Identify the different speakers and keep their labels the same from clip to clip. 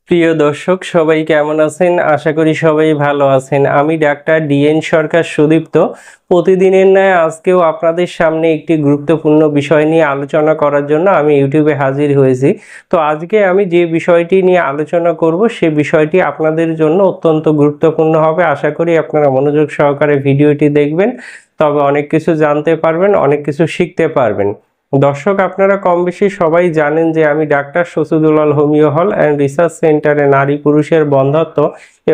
Speaker 1: প্রিয় দর্শক সবাই কেমন আছেন? আশা করি সবাই ভালো আছেন। আমি ডাক্তার ডিএন সরকার সুদীপ্ত। প্রতিদিনের ন্যায় আজকেও আপনাদের সামনে একটি গুরুত্বপূর্ণ বিষয় নিয়ে আলোচনা করার জন্য আমি ইউটিউবে হাজির হয়েছি। তো আজকে আমি যে বিষয়টি নিয়ে আলোচনা করব সে বিষয়টি আপনাদের জন্য অত্যন্ত গুরুত্বপূর্ণ হবে। আশা করি আপনারা মনোযোগ সহকারে ভিডিওটি দেখবেন, তবে অনেক কিছু জানতে পারবেন, অনেক কিছু শিখতে পারবেন। দর্শক, আপনারা কম বেশি সবাই জানেন যে আমি ডাক্তার শসুদুলাল হোমিও হল অ্যান্ড রিসার্চ সেন্টারে নারী পুরুষের বন্ধ্যাত্ব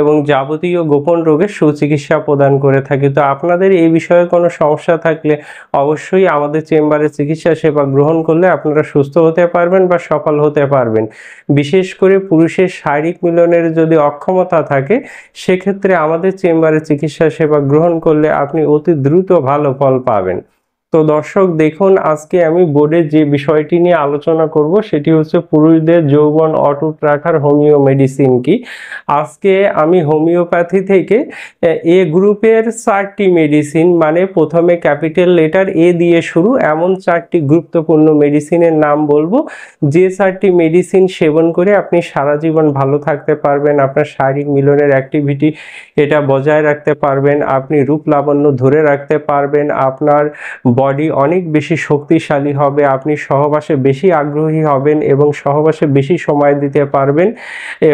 Speaker 1: এবং যাবতীয় গোপন রোগের সুচিকিৎসা প্রদান করে থাকি। তো আপনাদের এই বিষয়ে কোনো সমস্যা থাকলে অবশ্যই আমাদের চেম্বারে চিকিৎসা সেবা গ্রহণ করলে আপনারা সুস্থ হতে পারবেন বা সফল হতে পারবেন। বিশেষ করে পুরুষের শারীরিক মিলনের যদি অক্ষমতা থাকে, সেক্ষেত্রে আমাদের চেম্বারে চিকিৎসা সেবা গ্রহণ করলে আপনি অতি দ্রুত ভালো ফল পাবেন। তো দর্শক দেখুন, আজকে আমি বোর্ডে যে বিষয়টি নিয়ে আলোচনা করব সেটি হচ্ছে পুরুষদের যৌবন অটুট রাখার হোমিও মেডিসিন কি। আজকে আমি হোমিওপ্যাথি থেকে এ গ্রুপের 4টি মেডিসিন, মানে প্রথমে ক্যাপিটাল লেটার এ দিয়ে শুরু এমন 4টি গুরুত্বপূর্ণ মেডিসিনের নাম বলবো, যে 4টি মেডিসিন সেবন করে আপনি সারা জীবন ভালো থাকতে পারবেন, আপনার শারীরিক মিলনের অ্যাক্টিভিটি এটা বজায় রাখতে পারবেন, আপনি রূপ লাবণ্য ধরে রাখতে পারবেন, আপনার বডি অনেক বেশি শক্তিশালী হবে, আপনি সহবাসে বেশি আগ্রহী হবেন এবং সহবাসে বেশি সময় দিতে পারবেন,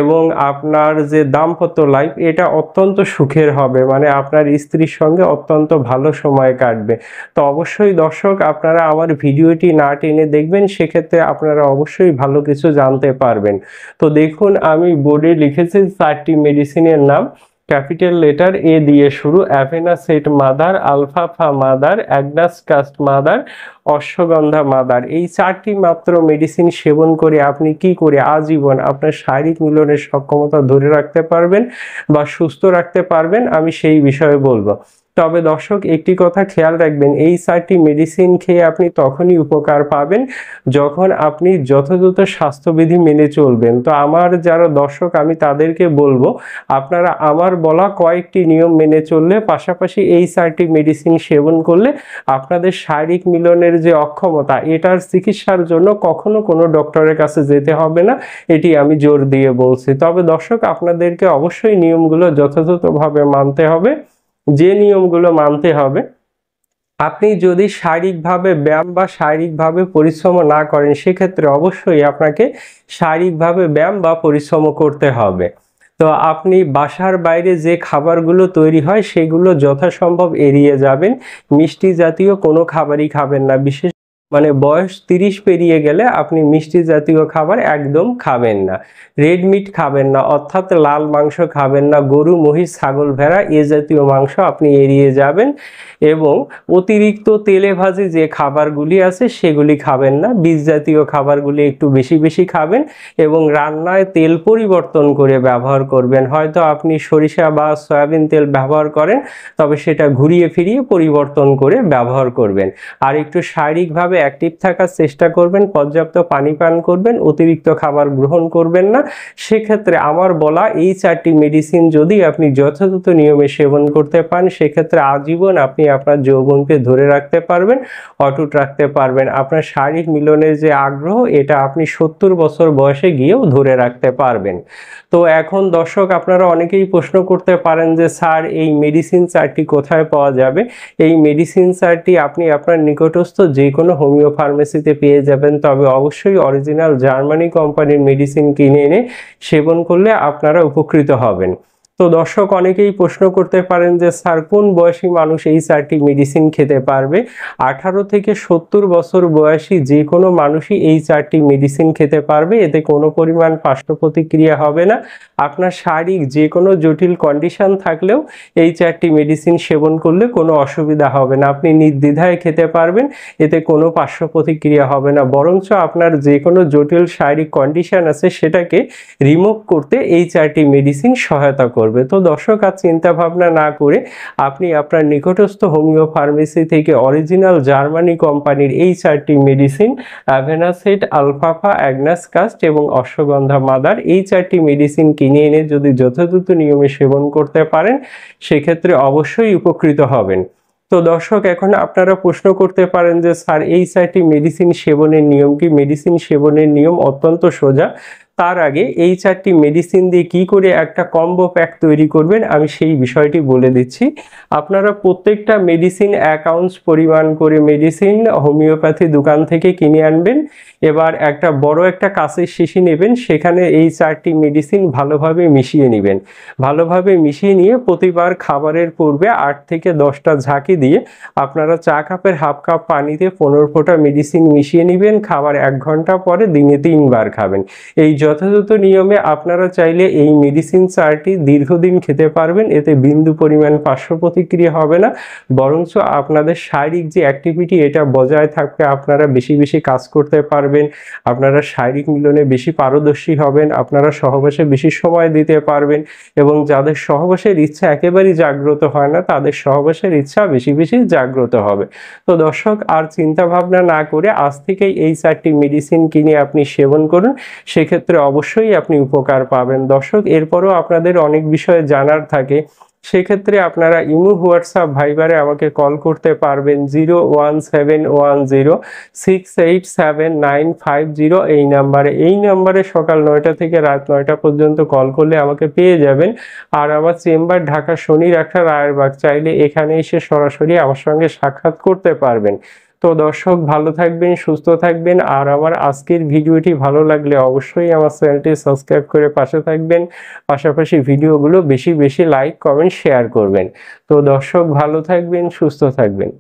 Speaker 1: এবং আপনার যে দাম্পত্য লাইফ এটা অত্যন্ত সুখের হবে, মানে আপনার স্ত্রীর সঙ্গে অত্যন্ত ভালো সময় কাটবে। তো অবশ্যই দর্শক, আপনারা আমার ভিডিওটি না টেনে দেখবেন, সেক্ষেত্রে আপনারা অবশ্যই ভালো কিছু জানতে পারবেন। তো দেখুন, আমি বোর্ডে লিখেছি 4টি মেডিসিনের নাম। ক্যাপিটাল লেটার এ দিয়ে শুরু, avena sativa mother, alfalfa mother, Agnus castus mother, Ashwagandha mother. এই 4টি মাত্র মেডিসিন সেবন করে আপনি কি করে আজীবন আপনার শারীরিক মিলনের সক্ষমতা ধরে রাখতে পারবেন বা সুস্থ রাখতে পারবেন, আমি সেই বিষয়ে বলবো। তবে দর্শক, একটি কথা খেয়াল রাখবেন, এই 4টি মেডিসিন খেয়ে আপনি তখনই উপকার পাবেন যখন আপনি যথাযথ স্বাস্থ্যবিধি মেনে চলবেন। তো আমার যারা দর্শক, আমি তাদেরকে বলবো আপনারা আমার বলা কয়েকটি নিয়ম মেনে চললে, পাশাপাশি এই 4টি মেডিসিন সেবন করলে আপনাদের শারীরিক মিলনের যে অক্ষমতা এটার চিকিৎসার জন্য কখনো কোনো ডক্টরের কাছে যেতে হবে না, এটি আমি জোর দিয়ে বলছি। তবে দর্শক, আপনাদেরকে অবশ্যই নিয়মগুলো যথাযথভাবে মানতে হবে। যে নিয়মগুলো মানতে হবে, আপনি যদি শারীরিকভাবে ব্যায়াম বা শারীরিকভাবে পরিশ্রম না করেন, সেক্ষেত্রে অবশ্যই আপনাকে শারীরিকভাবে ব্যায়াম বা পরিশ্রম করতে হবে। তো আপনি বাসার বাইরে যে খাবারগুলো তৈরি হয় সেগুলো যথাসম্ভব এড়িয়ে যাবেন। মিষ্টি জাতীয় কোনো খাবারই খাবেন না, বিশেষ মানে বয়স 30 পেরিয়ে গেলে আপনি মিষ্টি জাতীয় খাবার একদম খাবেন না। রেড মিট খাবেন না, অর্থাৎ লাল মাংস খাবেন না, গরু, মহিষ, ছাগল, ভেড়া এ জাতীয় মাংস আপনি এড়িয়ে যাবেন, এবং অতিরিক্ত তেলে ভাজি যে খাবারগুলি আছে সেগুলি খাবেন না। বীজ জাতীয় খাবারগুলি একটু বেশি বেশি খাবেন এবং রান্নায় তেল পরিবর্তন করে ব্যবহার করবেন। হয়তো আপনি সরিষা বা সয়াবিন তেল ব্যবহার করেন, তবে সেটা ঘুরিয়ে ফিরিয়ে পরিবর্তন করে ব্যবহার করবেন। আর একটু শারীরিকভাবে অ্যাক্টিভ থাকার চেষ্টা করবেন, পর্যাপ্ত পানি পান করবেন, অতিরিক্ত খাবার গ্রহণ করবেন না। সেক্ষেত্রে আমার বলা এই 4টি মেডিসিন যদি আপনি যথাযথ নিয়মে সেবন করতে পান, সেক্ষেত্রে আজীবন আপনি আপনার যৌবনকে ধরে রাখতে পারবেন, অটুট রাখতে পারবেন। আপনার শারীরিক মিলনের যে আগ্রহ এটা আপনি 70 বছর বয়সে গিয়েও ধরে রাখতে পারবেন। তো এখন দর্শক, আপনারা অনেকেই প্রশ্ন করতে পারেন যে স্যার, এই মেডিসিন 4টি কোথায় পাওয়া যাবে? এই মেডিসিন 4টি আপনি আপনার নিকটস্থ যে কোনো হোমিও ফার্মেসিতে পেয়ে যাবেন, তবে অবশ্যই অরিজিনাল জার্মানি কোম্পানির মেডিসিন কিনে এনে সেবন করলে আপনারা উপকৃত হবেন। তো দর্শক, অনেকেই প্রশ্ন করতে পারেন যে স্যার, কোন বয়সী মানুষ এই 4টি মেডিসিন খেতে পারবে? 18 থেকে 70 বছর বয়সী যে কোনো মানুষই এই 4টি মেডিসিন খেতে পারবে, এতে কোনো পরিমাণ পার্শ্ব প্রতিক্রিয়া হবে না। আপনার শারীরিক যে কোনো জটিল কন্ডিশন থাকলেও এই 4টি মেডিসিন সেবন করলে কোনো অসুবিধা হবে না, আপনি নির্দ্বিধায় খেতে পারবেন, এতে কোনো পার্শ্ব প্রতিক্রিয়া হবে না। বরঞ্চ আপনার যে কোনো জটিল শারীরিক কন্ডিশন আছে সেটাকে রিমুভ করতে এই 4টি মেডিসিন সহায়তা করবে। তো দর্শক, আর চিন্তা ভাবনা না করে আপনি আপনার নিকটস্থ হোমিও ফার্মেসি থেকে অরিজিনাল জার্মানি কোম্পানির এই 4টি মেডিসিন, অ্যাভেনাসেট, আলফাফা, অ্যাগনাস কাস্ট এবং অশ্বগন্ধা মাদার, এই 4টি মেডিসিন কিনে এনে যদি যথাযথ নিয়মে সেবন করতে পারেন, সেক্ষেত্রে অবশ্যই উপকৃত হবেন। তো দর্শক, এখন আপনারা প্রশ্ন করতে পারেন যে স্যার, এই 4টি মেডিসিন সেবনের নিয়ম কি? মেডিসিন সেবনের নিয়ম অত্যন্ত সোজা। তার আগে এই 4টি মেডিসিন দিয়ে কি করে একটা কম্বো প্যাক তৈরি করবেন আমি সেই বিষয়টি বলে দিচ্ছি। আপনারা প্রত্যেকটা মেডিসিন 1 আউন্স পরিমাণ করে মেডিসিন হোমিওপ্যাথি দোকান থেকে কিনে আনবেন। এবার একটা বড় একটা কাঁচের শিশি নেবেন, সেখানে এই 4টি মেডিসিন ভালোভাবে মিশিয়ে নেবেন। ভালোভাবে মিশিয়ে নিয়ে প্রতিবার খাবারের পূর্বে 8 থেকে 10টা ঝাঁকি দিয়ে আপনারা চা কাপের হাফ কাপ পানিতে 15 ফোঁটা মেডিসিন মিশিয়ে নেবেন। খাবার 1 ঘন্টা পরে দিনে 3 বার খাবেন। এই যথাযথ নিয়মে আপনারা চাইলে এই মেডিসিন 4টি দীর্ঘদিন খেতে পারবেন। এতে বিন্দু পরিমাণ পার্শ্ব প্রতিক্রিয়া হবে না, বরঞ্চ আপনাদের শারীরিক যে অ্যাক্টিভিটি এটা বজায় থাকবে। আপনারা বেশি বেশি কাজ করতে পারবেন, আপনারা শারীরিক মিলনে বেশি পারদর্শী হবেন, আপনারা সহবাসে বেশি সময় দিতে পারবেন এবং যাদের সহবাসের ইচ্ছা একেবারেই জাগ্রত হয় না তাদের সহবাসের ইচ্ছা বেশি বেশি জাগ্রত হবে। তো দর্শক, আর চিন্তা ভাবনা না করে আজ থেকেই এই 4টি মেডিসিন কিনে আপনি সেবন করুন, সেক্ষেত্রে অবশ্যই আপনি উপকার পাবেন। দর্শক, এরপরও আপনাদের অনেক বিষয়ে জানার থাকে, সেক্ষেত্রে আপনারা ইমো, হোয়াটসঅ্যাপ, ভাইবারে আমাকে কল করতে পারবেন 01710687950 এই নাম্বারে। এই নাম্বারে সকাল 9টা থেকে রাত 9টা পর্যন্ত কল করলে আমাকে পেয়ে যাবেন। আর আমার চেম্বার ঢাকা শনির একটা রায়েরবাগ, চাইলে এখানে এসে সরাসরি আমার সঙ্গে সাক্ষাৎ করতে পারবেন। তো দর্শক, ভালো থাকবেন, সুস্থ থাকবেন। আর আমার আজকের ভিডিওটি ভালো লাগলে অবশ্যই আমার চ্যানেলটি সাবস্ক্রাইব করে পাশে থাকবেন। পাশাপাশি ভিডিওগুলো বেশি বেশি লাইক, কমেন্ট, শেয়ার করবেন। তো দর্শক, ভালো থাকবেন, সুস্থ থাকবেন।